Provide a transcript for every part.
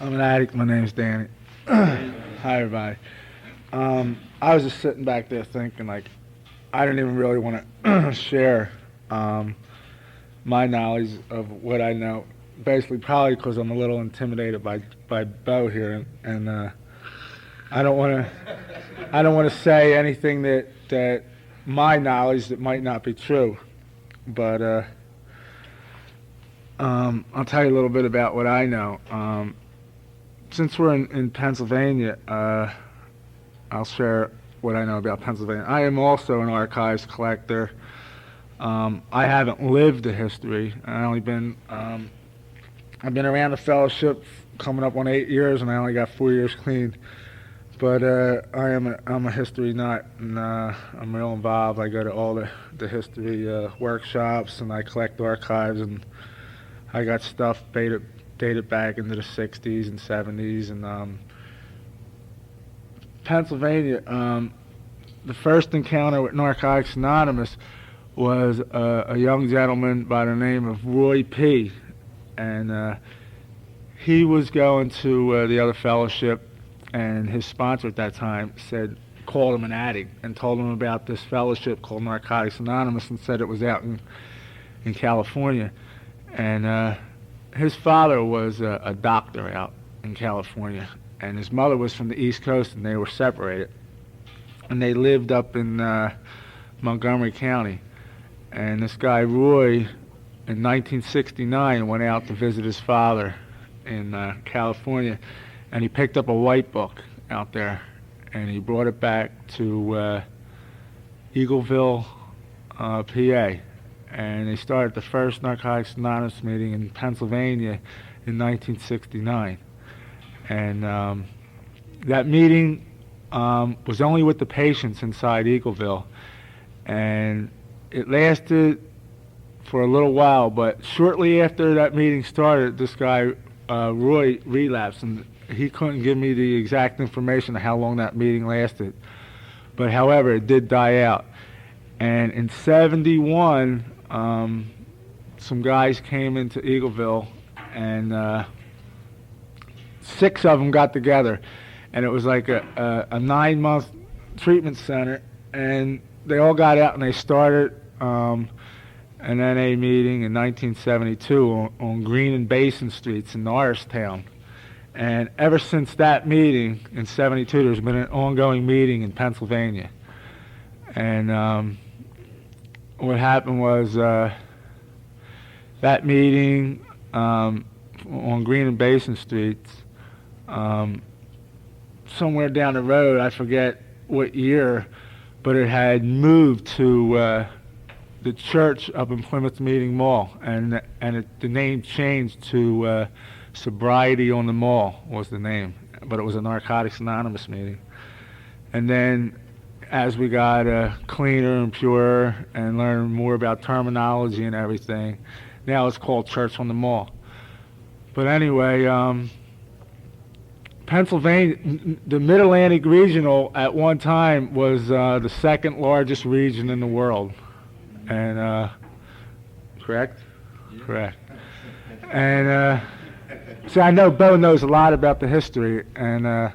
I'm an addict. My name's Danny. Hi, everybody. I was just sitting back there thinking, like, I didn't even really want to share my knowledge of what I know. Basically, probably because I'm a little intimidated by Bo here, and I don't want to say anything that my knowledge that might not be true, but I'll tell you a little bit about what I know. Since we're in Pennsylvania, I'll share what I know about Pennsylvania. I am also an archives collector. I haven't lived the history. I've been around the fellowship coming up on 8 years, and I only got 4 years clean. But I'm a history nut, and I'm real involved. I go to all the history workshops, and I collect archives, and I got stuff dated back into the 60s and 70s. And Pennsylvania, the first encounter with Narcotics Anonymous was a young gentleman by the name of Roy P. And he was going to the other fellowship, and his sponsor at that time called him an addict and told him about this fellowship called Narcotics Anonymous, and said it was out in California. And his father was a doctor out in California, and his mother was from the East Coast, and they were separated. And they lived up in Montgomery County. And this guy, Roy, in 1969 went out to visit his father in California, and he picked up a white book out there, and he brought it back to Eagleville, PA. And they started the first Narcotics Anonymous meeting in Pennsylvania in 1969. And that meeting was only with the patients inside Eagleville, and it lasted for a little while. But shortly after that meeting started, this guy Roy relapsed, and he couldn't give me the exact information of how long that meeting lasted. But however, it did die out. And in '71, some guys came into Eagleville, and 6 of them got together, and it was like a 9-month treatment center, and they all got out and they started an NA meeting in 1972 on Green and Basin Streets in Norristown. And ever since that meeting in '72, there's been an ongoing meeting in Pennsylvania. And what happened was that meeting on Green and Basin Streets, somewhere down the road, I forget what year, but it had moved to the church up in Plymouth Meeting Mall, and the name changed to Sobriety on the Mall was the name, but it was a Narcotics Anonymous meeting. And then as we got cleaner and purer and learned more about terminology and everything, now it's called Church on the Mall. But anyway, Pennsylvania, the Mid-Atlantic Regional at one time was the second largest region in the world. And correct? Yeah. Correct. And so I know Bo knows a lot about the history, and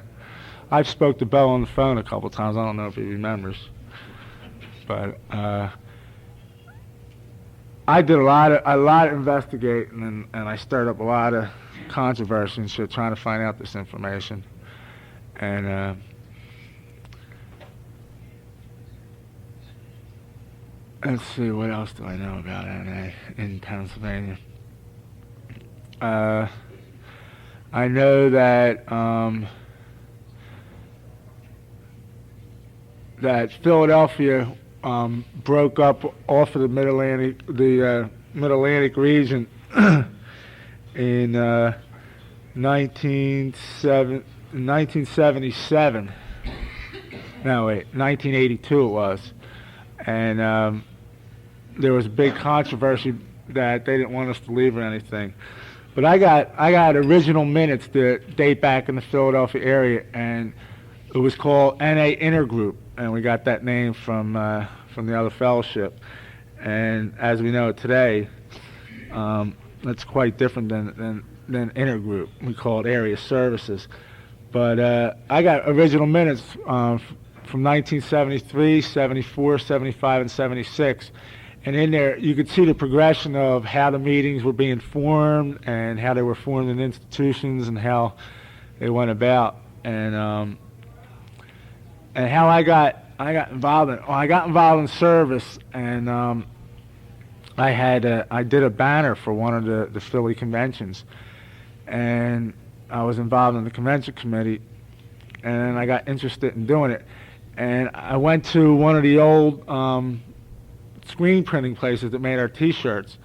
I've spoke to Bo on the phone a couple times. I don't know if he remembers, but I did a lot of investigating, and I stirred up a lot of controversy and shit trying to find out this information. And let's see, what else do I know about NA in Pennsylvania? I know that that Philadelphia broke up off of the Mid-Atlantic region in 1977. No, wait, 1982 it was. And there was a big controversy that they didn't want us to leave or anything. But I got original minutes that date back in the Philadelphia area, and it was called NA Intergroup, and we got that name from the other fellowship. And as we know today, that's quite different than than intergroup. We call it area services. But I got original minutes from 1973, 74, 75, and 76. And in there, you could see the progression of how the meetings were being formed and how they were formed in institutions and how they went about. And how I got involved in service, and I did a banner for one of the Philly conventions, and I was involved in the convention committee, and I got interested in doing it. And I went to one of the old screen printing places that made our T-shirts,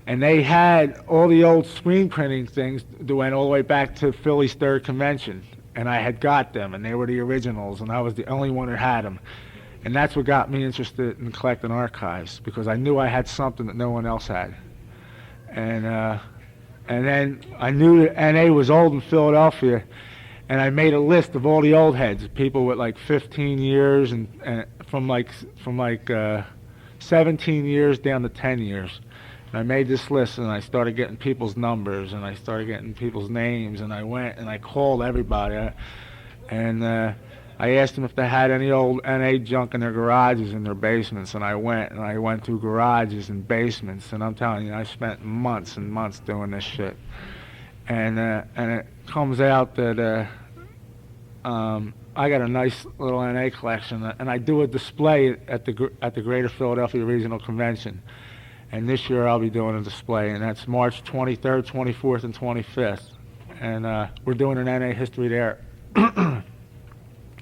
and they had all the old screen printing things that went all the way back to Philly's third convention, and I had got them, and they were the originals, and I was the only one that had them. And that's what got me interested in collecting archives, because I knew I had something that no one else had. And then I knew that NA was old in Philadelphia, and I made a list of all the old heads, people with like 15 years and from 17 years down to 10 years. And I made this list, and I started getting people's numbers, and I started getting people's names, and I went and I called everybody, and I asked them if they had any old NA junk in their garages, in their basements, and I went through garages and basements, and I'm telling you, I spent months and months doing this shit. And it comes out that I got a nice little NA collection, and I do a display at the Greater Philadelphia Regional Convention. And this year I'll be doing a display, and that's March 23rd, 24th, and 25th. And we're doing an NA history there.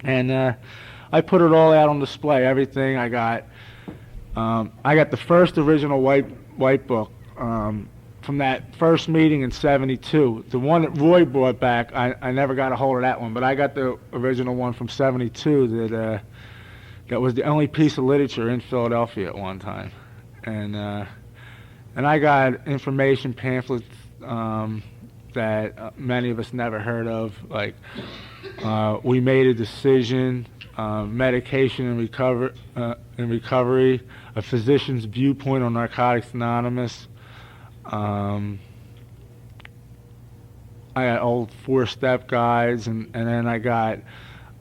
And I put it all out on display, everything I got. I got the first original white book from that first meeting in '72. The one that Roy brought back, I never got a hold of that one, but I got the original one from '72 that was the only piece of literature in Philadelphia at one time. And I got information pamphlets that many of us never heard of, like We Made a Decision, Medication and Recovery, A Physician's Viewpoint on Narcotics Anonymous. I got old four-step guides, and then I got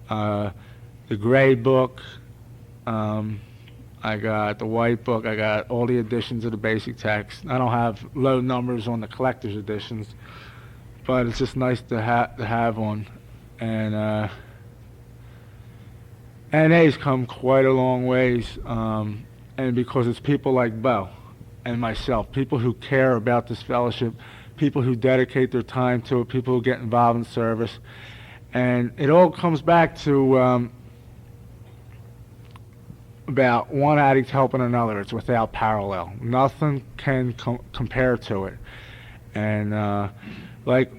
the gray book. I got the white book. I got all the editions of the basic text. I don't have low numbers on the collector's editions, but it's just nice to have one. And NA's come quite a long ways, and because it's people like Bo and myself, people who care about this fellowship, people who dedicate their time to it, people who get involved in service. And it all comes back to about one addict helping another. It's without parallel. Nothing can compare to it. And like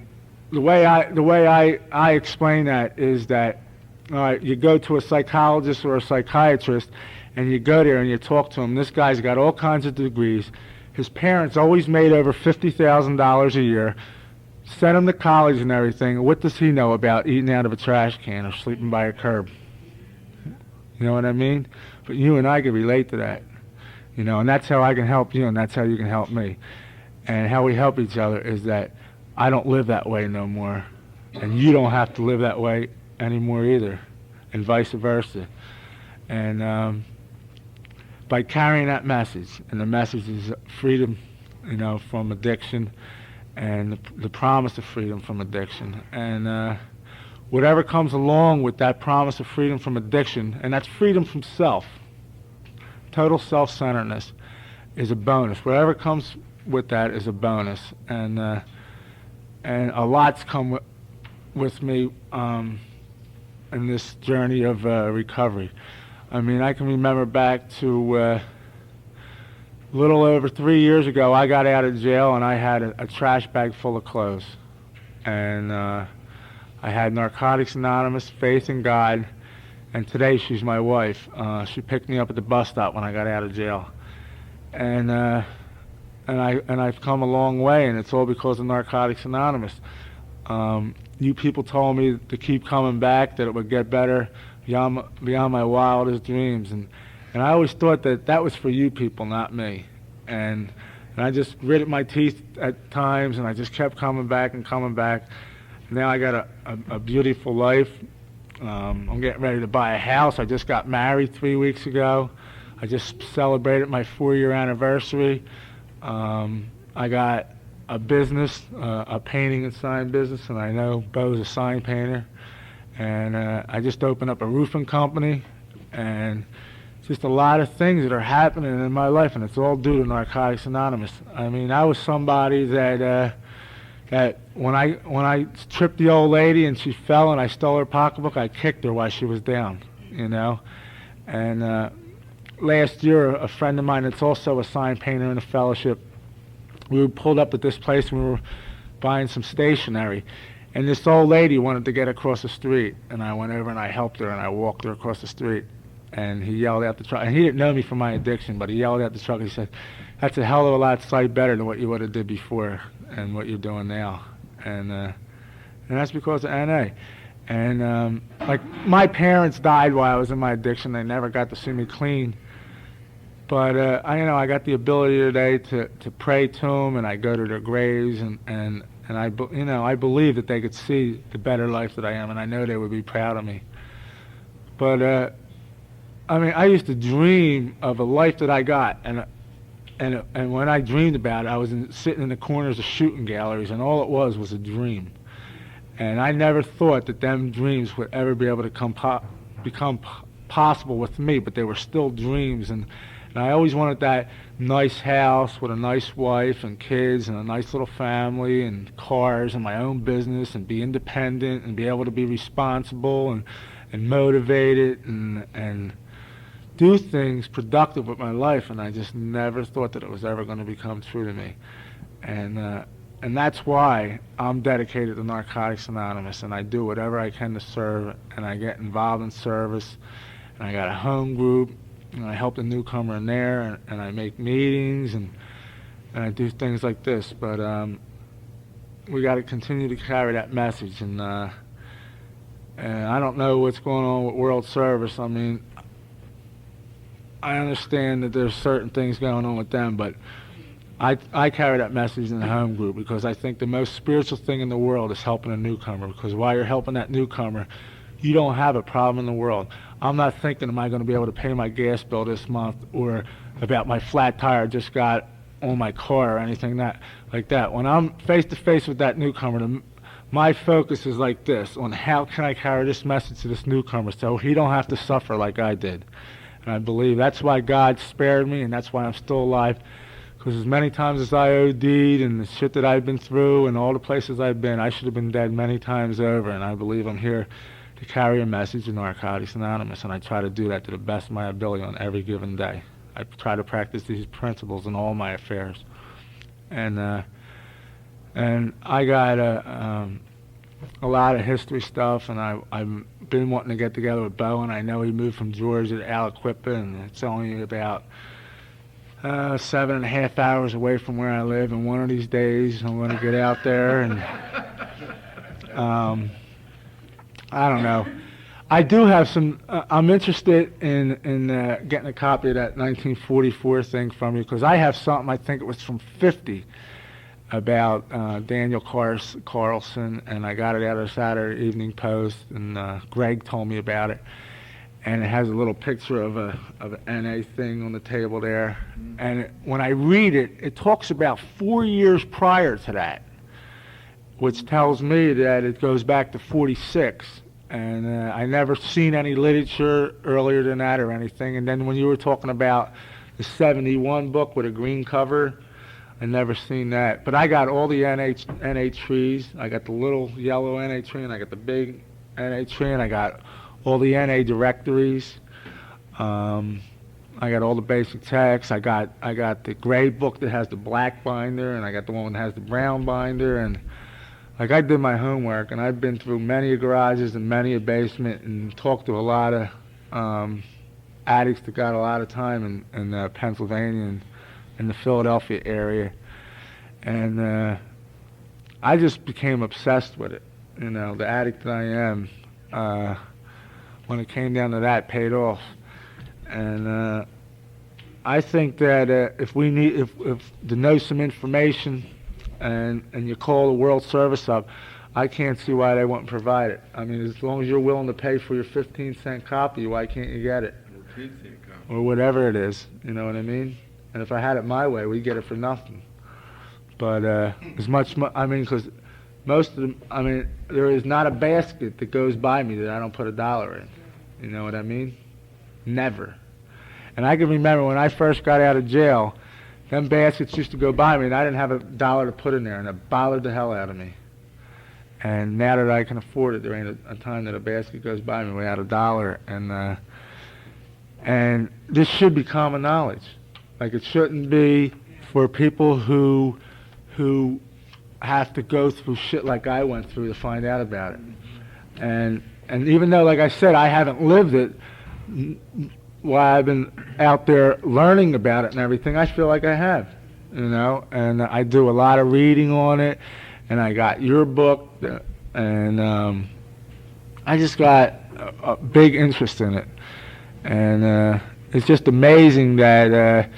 the way I explain that is that you go to a psychologist or a psychiatrist, and you go there and you talk to him. This guy's got all kinds of degrees. His parents always made over $50,000 a year, sent him to college and everything. What does he know about eating out of a trash can or sleeping by a curb? You know what I mean? But you and I can relate to that, you know, and that's how I can help you, and that's how you can help me. And how we help each other is that I don't live that way no more, and you don't have to live that way anymore either, and vice versa. And by carrying that message, and the message is freedom, you know, from addiction, and the promise of freedom from addiction, and whatever comes along with that promise of freedom from addiction, and that's freedom from self, total self-centeredness, is a bonus. Whatever comes with that is a bonus, and a lot's come with me in this journey of recovery. I mean, I can remember back to a little over 3 years ago, I got out of jail and I had a trash bag full of clothes. And I had Narcotics Anonymous, Faith in God, and today she's my wife. She picked me up at the bus stop when I got out of jail. And I've come a long way, and it's all because of Narcotics Anonymous. You people told me to keep coming back, that it would get better beyond my wildest dreams, and I always thought that was for you people, not me. And And I just gritted my teeth at times, and I just kept coming back and coming back. Now I got a beautiful life. I'm getting ready to buy a house. I just got married 3 weeks ago. I just celebrated my 4-year anniversary. I got a business, a painting and sign business, and I know Bo's a sign painter. And I just opened up a roofing company, and just a lot of things that are happening in my life, and it's all due to Narcotics Anonymous. I mean, I was somebody that when I tripped the old lady and she fell and I stole her pocketbook, I kicked her while she was down, you know. And last year, a friend of mine that's also a sign painter in a fellowship, we were pulled up at this place and we were buying some stationery. And this old lady wanted to get across the street, and I went over and I helped her and I walked her across the street. And he yelled out the truck, and he didn't know me from my addiction, but he yelled out the truck and he said, "That's a hell of a lot sight better than what you would have did before and what you're doing now." And that's because of NA. And like, my parents died while I was in my addiction. They never got to see me clean. But I got the ability today to pray to them, and I go to their graves, and I believe that they could see the better life that I am, and I know they would be proud of me. But I mean, I used to dream of a life that I got, and when I dreamed about it, I was sitting in the corners of shooting galleries, and all it was a dream. And I never thought that them dreams would ever be able to become possible with me, but they were still dreams. And I always wanted that nice house with a nice wife and kids and a nice little family and cars and my own business and be independent and be able to be responsible and motivated and do things productive with my life. And I just never thought that it was ever going to become true to me. And that's why I'm dedicated to Narcotics Anonymous, and I do whatever I can to serve, and I get involved in service, and I got a home group, and I help the newcomer in there, and I make meetings, and I do things like this. But we got to continue to carry that message, and I don't know what's going on with World Service. I mean, I understand that there's certain things going on with them, but I carry that message in the home group because I think the most spiritual thing in the world is helping a newcomer, because while you're helping that newcomer, you don't have a problem in the world. I'm not thinking, am I going to be able to pay my gas bill this month, or about my flat tire I just got on my car, or anything like that. When I'm face to face with that newcomer, my focus is like this, on how can I carry this message to this newcomer so he don't have to suffer like I did. And I believe that's why God spared me, and that's why I'm still alive. Because as many times as I OD'd and the shit that I've been through and all the places I've been, I should have been dead many times over. And I believe I'm here to carry a message of Narcotics Anonymous, and I try to do that to the best of my ability on every given day. I try to practice these principles in all my affairs. And I got a lot of history stuff, and I've been wanting to get together with Bo, and I know he moved from Georgia to Aliquippa, and it's only about 7.5 hours away from where I live, and one of these days I'm going to get out there, and I don't know. I do have some, I'm interested in getting a copy of that 1944 thing from you, because I have something, I think it was from 50, about Daniel Carlson, and I got it out of the Saturday Evening Post, and Greg told me about it. And it has a little picture of an NA thing on the table there. Mm-hmm. And when I read it, it talks about 4 years prior to that, which tells me that it goes back to 46. And I never seen any literature earlier than that or anything. And then when you were talking about the 71 book with a green cover, I never seen that. But I got all the NA trees. I got the little yellow NA tree, and I got the big NA tree, and I got all the NA directories. I got all the basic texts. I got the gray book that has the black binder, and I got the one that has the brown binder. And like, I did my homework, and I've been through many garages and many a basement, and talked to a lot of addicts that got a lot of time in Pennsylvania and in the Philadelphia area. And I just became obsessed with it. You know, the addict that I am, when it came down to that, paid off. And I think that if to know some information, and you call the World Service up, I can't see why they wouldn't provide it. I mean, as long as you're willing to pay for your 15-cent copy, why can't you get it? Or whatever it is, you know what I mean? And if I had it my way, we'd get it for nothing. But as much, I mean, because most of them, I mean, there is not a basket that goes by me that I don't put $1 in. You know what I mean? Never. And I can remember when I first got out of jail, them baskets used to go by me, and I didn't have $1 to put in there, and it bothered the hell out of me. And now that I can afford it, there ain't a time that a basket goes by me without $1. And this should be common knowledge. Like, it shouldn't be for people who have to go through shit like I went through to find out about it. And even though, like I said, I haven't lived it, while I've been out there learning about it and everything, I feel like I have, you know. And I do a lot of reading on it, and I got your book, and I just got a big interest in it. And it's just amazing that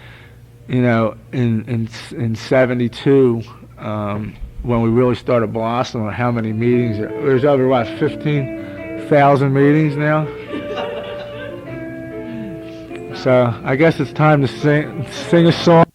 you know, in '72, when we really started blossoming, how many meetings? There's over what, 15,000 meetings now. So I guess it's time to sing a song.